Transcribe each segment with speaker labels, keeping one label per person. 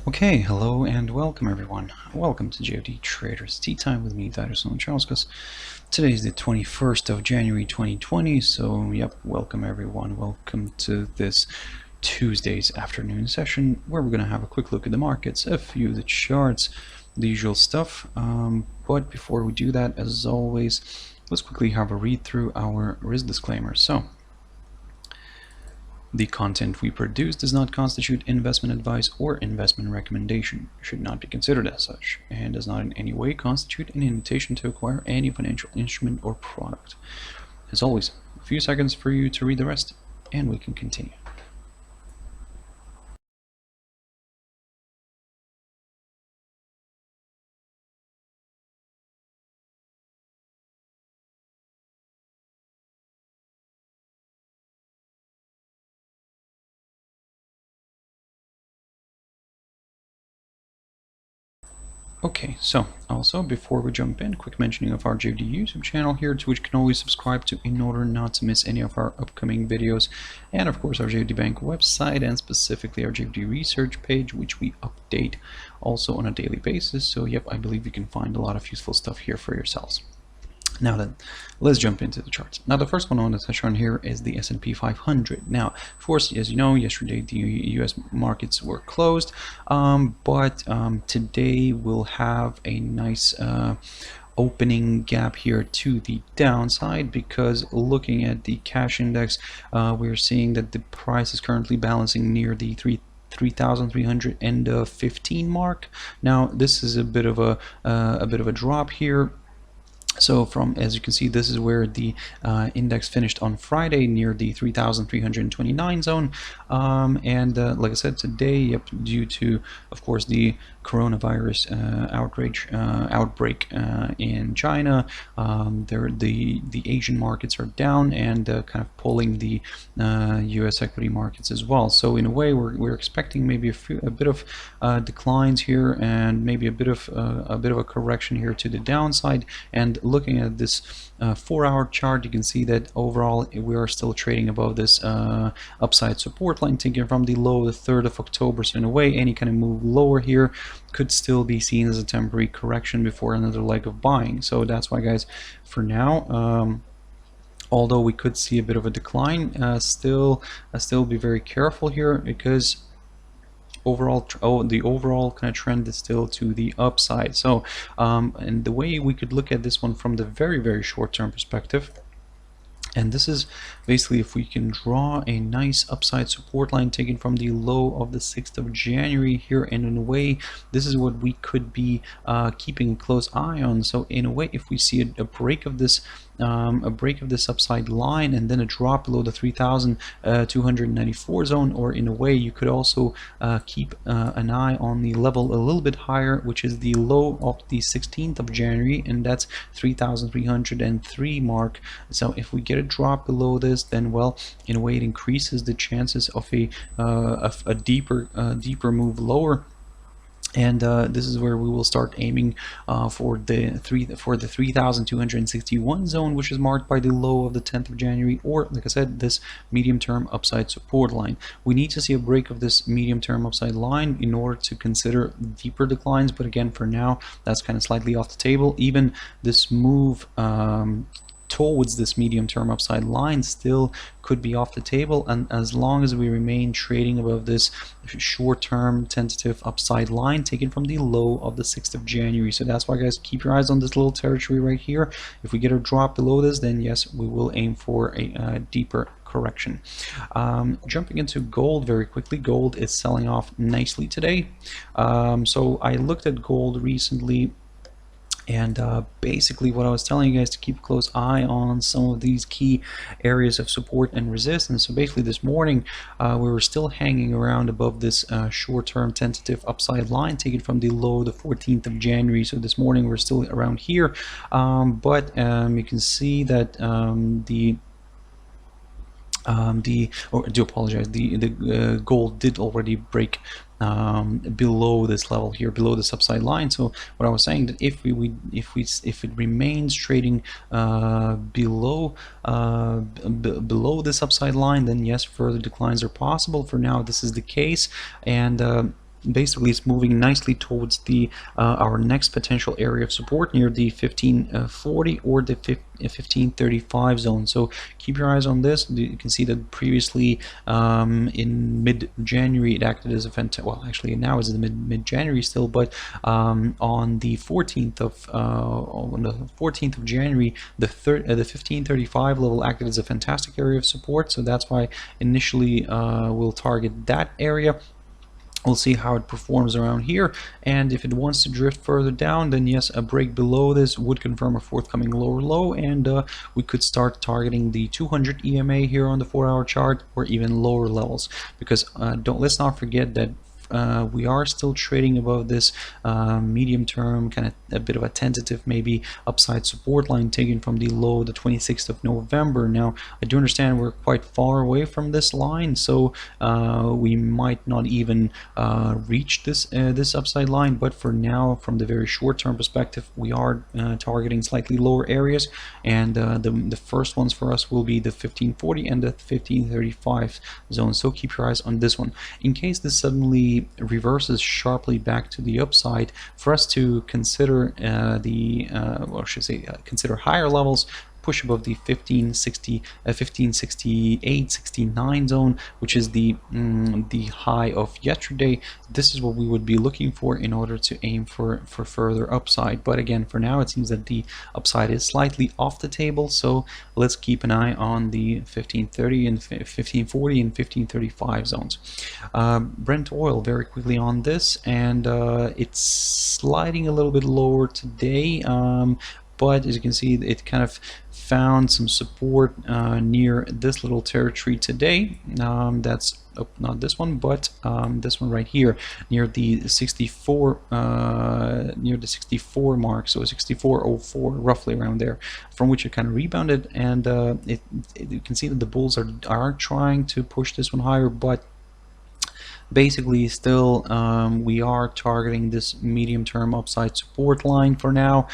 Speaker 1: Okay, hello and welcome everyone. Welcome to JFD Traders Tea Time with me, Darius and Anucauskas. Today is the 21st of January 2020, so yep, welcome everyone. Welcome to this Tuesday's afternoon session where we're going to have a quick look at the markets, a few of the charts, the usual stuff. But before we do that, as always, let's quickly have a read through our risk disclaimer. So, the content we produce does not constitute investment advice or investment recommendation, should not be considered as such, and does not in any way constitute an invitation to acquire any financial instrument or product. As always, a few seconds for you to read the rest, and we can continue. Okay, so also before we jump in, quick mentioning of our JFD YouTube channel here, to which you can always subscribe to in order not to miss any of our upcoming videos, and of course our JFD Bank website and specifically our JFD research page, which we update also on a daily basis. So yep, I believe you can find a lot of useful stuff here for yourselves. Now then, let's jump into the charts. Now the first one on the session here is the S&P 500. Now, of course, as you know, yesterday the US markets were closed, but today we'll have a nice opening gap here to the downside, because looking at the cash index, we're seeing that the price is currently balancing near the 3,315 mark. Now this is a bit of a drop here. So from, as you can see, this is where the index finished on Friday near the 3,329 zone, and like I said, today, yep, due to of course the coronavirus outbreak in China, the Asian markets are down and kind of pulling the US equity markets as well. So in a way, we're expecting maybe a bit of declines here, and maybe a bit of a correction here to the downside. And looking at this 4-hour chart, you can see that overall we are still trading above this upside support line taken from the low of the 3rd of October. So in a way, any kind of move lower here could still be seen as a temporary correction before another leg of buying. So that's why, guys, for now, although we could see a bit of a decline, still be very careful here, because the overall kind of trend is still to the upside. So and the way we could look at this one from the very short-term perspective, and this is basically if we can draw a nice upside support line taken from the low of the 6th of January here, and in a way this is what we could be keeping a close eye on. So in a way, if we see a break of this upside line and then a drop below the 3,294 zone, or in a way you could also keep an eye on the level a little bit higher, which is the low of the 16th of January, and that's 3,303 mark. So if we get a drop below this, then well, in a way it increases the chances of a deeper move lower. And this is where we will start aiming for the 3,261 zone, which is marked by the low of the 10th of January, or like I said, this medium-term upside support line. We need to see a break of this medium-term upside line in order to consider deeper declines, but again, for now, that's kind of slightly off the table. Even this move towards this medium-term upside line still could be off the table, and as long as we remain trading above this short-term tentative upside line taken from the low of the 6th of January. So that's why, guys, keep your eyes on this little territory right here. If we get a drop below this, then yes, we will aim for a deeper correction. Jumping into gold very quickly, gold is selling off nicely today. So I looked at gold recently, and basically what I was telling you guys, to keep a close eye on some of these key areas of support and resistance. So basically this morning we were still hanging around above this short-term tentative upside line taken from the low the 14th of January. So this morning we're still around here, but you can see that the gold did already break below this level here, below this upside line. So what I was saying, that if it remains trading below this upside line, then yes, further declines are possible. For now, this is the case, and basically it's moving nicely towards the our next potential area of support near the 1540 or the 1535 zone. So keep your eyes on this. You can see that previously in mid-January it acted as a well, actually now it's in mid-January still, but on the 14th of January, the 1535 level acted as a fantastic area of support. So that's why initially we'll target that area. We'll see how it performs around here, and if it wants to drift further down, then yes, a break below this would confirm a forthcoming lower low, and we could start targeting the 200 EMA here on the 4-hour chart, or even lower levels, because let's not forget that we are still trading above this medium term, kind of a bit of a tentative maybe upside support line taken from the low the 26th of November. Now I do understand we're quite far away from this line, so we might not even reach this this upside line, but for now, from the very short-term perspective, we are targeting slightly lower areas, and the first ones for us will be the 1540 and the 1535 zone. So keep your eyes on this one. In case this suddenly reverses sharply back to the upside, for us to consider or should say consider higher levels, push above the 1568, 69 zone, which is the high of yesterday. This is what we would be looking for in order to aim for further upside. But again, for now, it seems that the upside is slightly off the table. So let's keep an eye on the 1530 and 1540 and 1535 zones. Brent oil, very quickly on this, and it's sliding a little bit lower today. But as you can see, it kind of found some support near this little territory today. That's not this one, but this one right here, near the 64 mark, so 64.04, roughly around there, from which it kind of rebounded, and you can see that the bulls are trying to push this one higher, but basically still we are targeting this medium-term upside support line for now.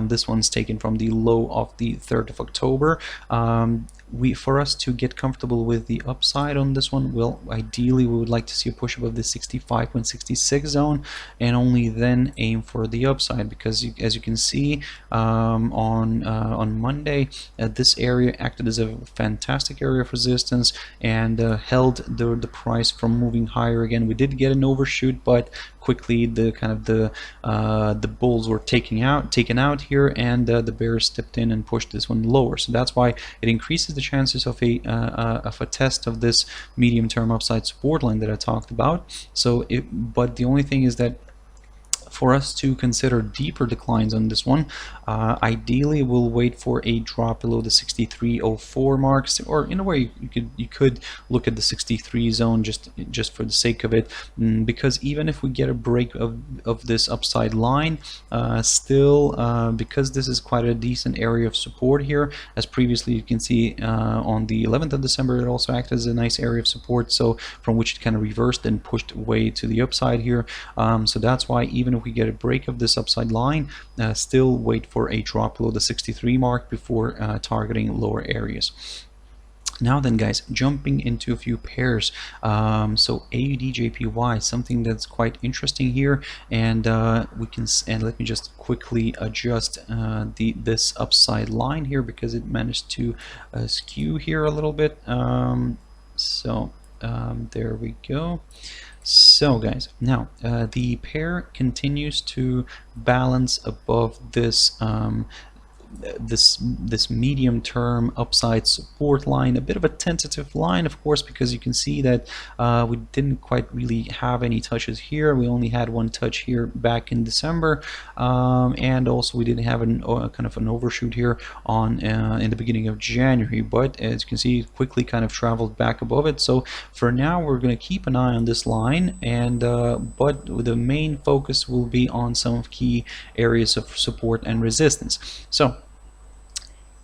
Speaker 1: This one's taken from the low of the 3rd of October. For us to get comfortable with the upside on this one, well, ideally we would like to see a push above the 65.66 zone, and only then aim for the upside, because as you can see on Monday, this area acted as a fantastic area of resistance and held the price from moving higher again. We did get an overshoot, but quickly the bulls were taken out here, and the bears stepped in and pushed this one lower. So that's why it increases the chances of a test of this medium-term upside support line that I talked about. So but the only thing is that for us to consider deeper declines on this one, ideally we'll wait for a drop below the 63.04 marks, or in a way you could look at the 63 zone just for the sake of it, because even if we get a break of this upside line, still because this is quite a decent area of support here, as previously you can see on the 11th of December it also acted as a nice area of support, so from which it kind of reversed and pushed way to the upside here. So that's why even if we get a break of this upside line, still wait for a drop below the 63 mark before targeting lower areas. Now then, guys, jumping into a few pairs. So AUDJPY, something that's quite interesting here, and let me just quickly adjust this upside line here, because it managed to skew here a little bit. There we go. So guys, now the pair continues to balance above this this medium-term upside support line, a bit of a tentative line, of course, because you can see that we didn't quite really have any touches here. We only had one touch here back in December, and also we didn't have kind of an overshoot here on in the beginning of January, but as you can see, it quickly kind of traveled back above it. So for now we're going to keep an eye on this line, and but the main focus will be on some key areas of support and resistance. So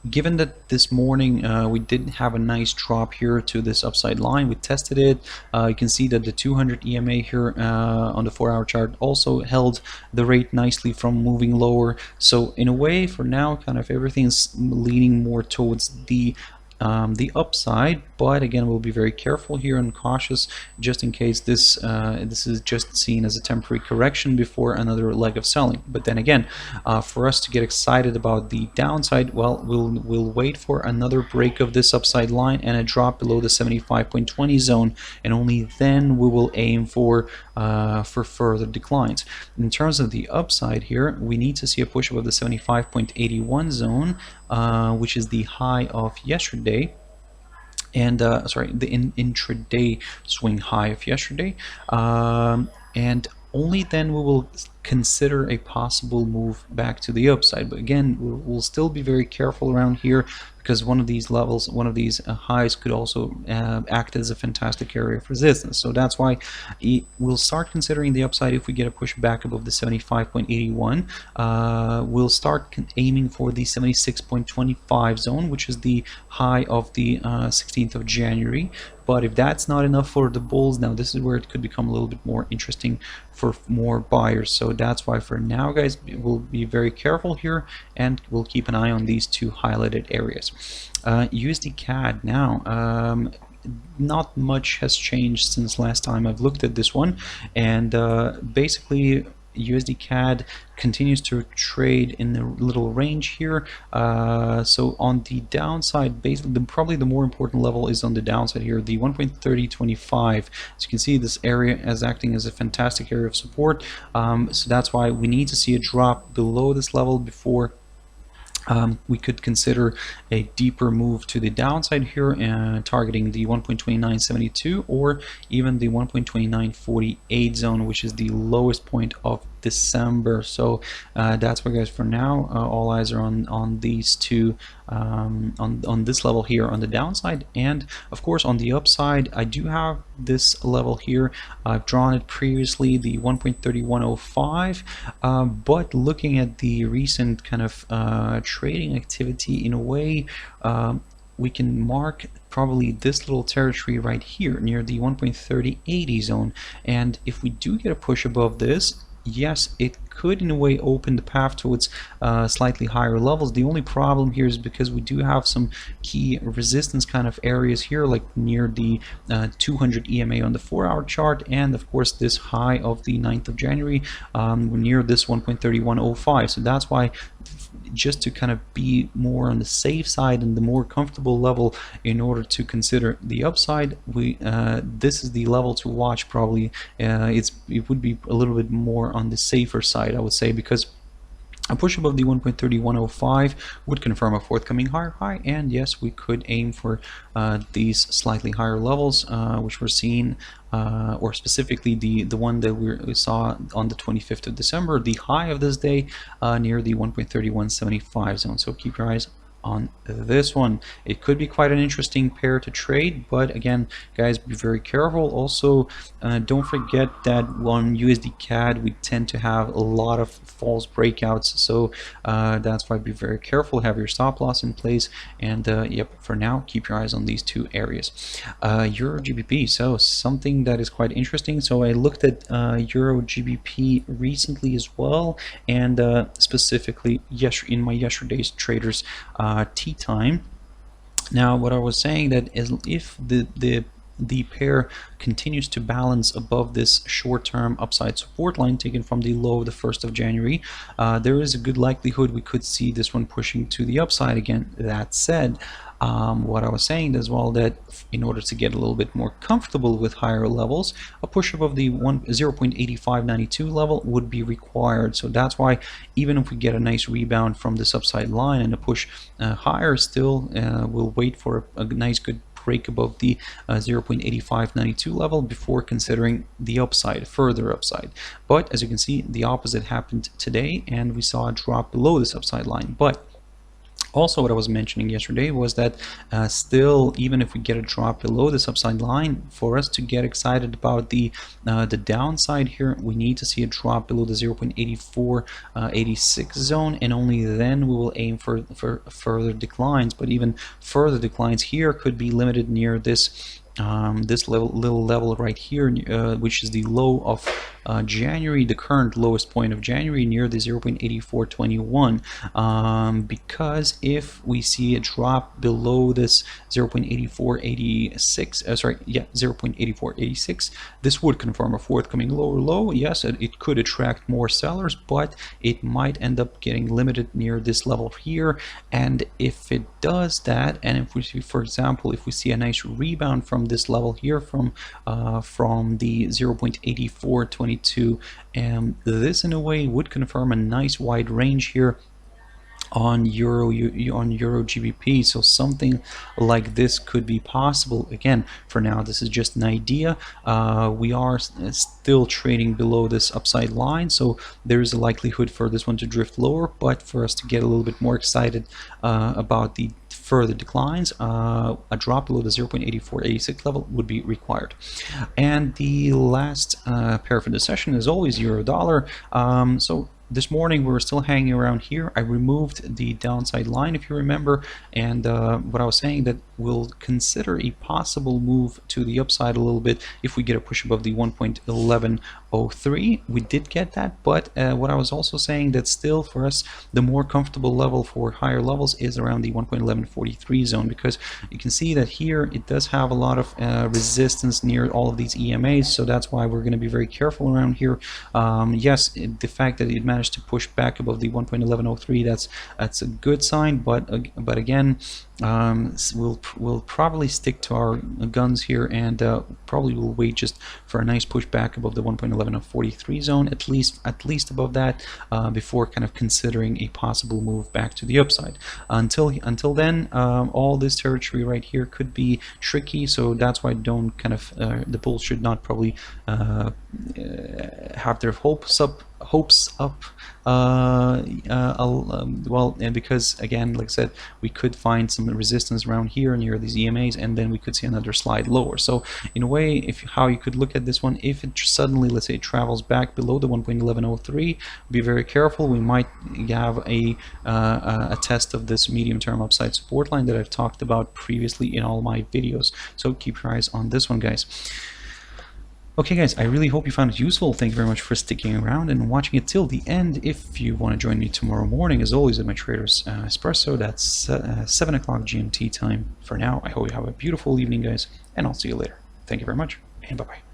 Speaker 1: given that this morning we did have a nice drop here to this upside line, we tested it. You can see that the 200 EMA here on the 4-hour chart also held the rate nicely from moving lower. So in a way, for now, kind of everything's leaning more towards the upside. but again, we'll be very careful here and cautious, just in case this is just seen as a temporary correction before another leg of selling. But then again, for us to get excited about the downside, well, we'll wait for another break of this upside line and a drop below the 75.20 zone, and only then we will aim for further declines. In terms of the upside here, we need to see a push above the 75.81 zone, which is the high of yesterday, and sorry, the intraday swing high of yesterday, and only then we will consider a possible move back to the upside. But again, we'll still be very careful around here, because one of these levels, one of these highs could also act as a fantastic area of resistance. So that's why we'll start considering the upside if we get a push back above the 75.81. We'll start aiming for the 76.25 zone, which is the high of the 16th of January. But if that's not enough for the bulls, now this is where it could become a little bit more interesting for more buyers. So that's why for now, guys, we'll be very careful here, and we'll keep an eye on these two highlighted areas. USDCAD now, not much has changed since last time I've looked at this one, and basically USDCAD continues to trade in the little range here. So on the downside, basically probably the more important level is on the downside here, the 1.3025. As you can see, this area is acting as a fantastic area of support. So that's why we need to see a drop below this level before we could consider a deeper move to the downside here, targeting the 1.2972 or even the 1.2948 zone, which is the lowest point of December. So that's why, guys, for now, all eyes are on these two, on this level here on the downside. And of course on the upside, I do have this level here. I've drawn it previously, the 1.3105, but looking at the recent kind of trading activity, in a way, we can mark probably this little territory right here near the 1.3080 zone. And if we do get a push above this, yes, it could in a way open the path towards slightly higher levels. The only problem here is because we do have some key resistance kind of areas here, like near the 200 EMA on the 4-hour chart, and of course this high of the 9th of January, near this 1.3105. So that's why, just to kind of be more on the safe side and the more comfortable level in order to consider the upside, this is the level to watch probably. It would be a little bit more on the safer side, I would say, because a push above the 1.3105 would confirm a forthcoming higher high, and yes, we could aim for these slightly higher levels, which we're seeing, or specifically the one that we saw on the 25th of December, the high of this day, near the 1.3175 zone. So keep your eyes on this one. It could be quite an interesting pair to trade, but again, guys, be very careful. Also, don't forget that on USDCAD we tend to have a lot of false breakouts, so that's why be very careful, have your stop loss in place, and yep, for now, keep your eyes on these two areas. EURGBP, so something that is quite interesting. So I looked at EURGBP recently as well, and specifically in my yesterday's traders tea time. Now, what I was saying that is, if the pair continues to balance above this short-term upside support line taken from the low of the 1st of January, there is a good likelihood we could see this one pushing to the upside again. That said, what I was saying as well, that in order to get a little bit more comfortable with higher levels, a push above the 0.8592 level would be required. So that's why, even if we get a nice rebound from this upside line and a push higher, still we'll wait for a nice good break above the 0.8592 level before considering the upside, further upside. But as you can see, the opposite happened today, and we saw a drop below this upside line. But also, what I was mentioning yesterday was that still, even if we get a drop below this upside line, for us to get excited about the downside here, we need to see a drop below the 0.8486 zone, and only then we will aim for further declines. But even further declines here could be limited near this little level right here, which is the low of January, the current lowest point of January, near the 0.8421, because if we see a drop below this 0.8486, this would confirm a forthcoming lower low. Yes, it could attract more sellers, but it might end up getting limited near this level here. And if it does that, and if we see, for example, if we see a nice rebound from this level here, from the 0.8422, this in a way would confirm a nice wide range here on EURGBP. So something like this could be possible. Again, for now, this is just an idea. We are still trading below this upside line, so there is a likelihood for this one to drift lower, but for us to get a little bit more excited about the further declines, a drop below the 0.8486 level would be required. And the last pair for the session is always euro dollar. So this morning we were still hanging around here. I removed the downside line, if you remember, and what I was saying, that we'll consider a possible move to the upside a little bit if we get a push above the 1.1103. We did get that, but what I was also saying, that still for us the more comfortable level for higher levels is around the 1.1143 zone, because you can see that here it does have a lot of resistance near all of these EMAs, so that's why we're going to be very careful around here. Yes, the fact that it managed to push back above the 1.1103, that's a good sign, but again, we'll probably stick to our guns here, and probably will wait just for a nice push back above the 1.1143 zone, at least above that, before kind of considering a possible move back to the upside. Until then, all this territory right here could be tricky, so that's why don't kind of the bulls should not probably have their hopes up. Well, and because again, like I said, we could find some resistance around here near these EMAs, and then we could see another slide lower. So in a way, how you could look at this one, if it suddenly, let's say, it travels back below the 1.1103, be very careful. We might have a test of this medium-term upside support line that I've talked about previously in all my videos. So keep your eyes on this one, guys. Okay guys, I really hope you found it useful. Thank you very much for sticking around and watching it till the end. If you want to join me tomorrow morning, as always, at my Traders Espresso, that's 7 o'clock GMT time. For now, I hope you have a beautiful evening, guys, and I'll see you later. Thank you very much, and bye-bye.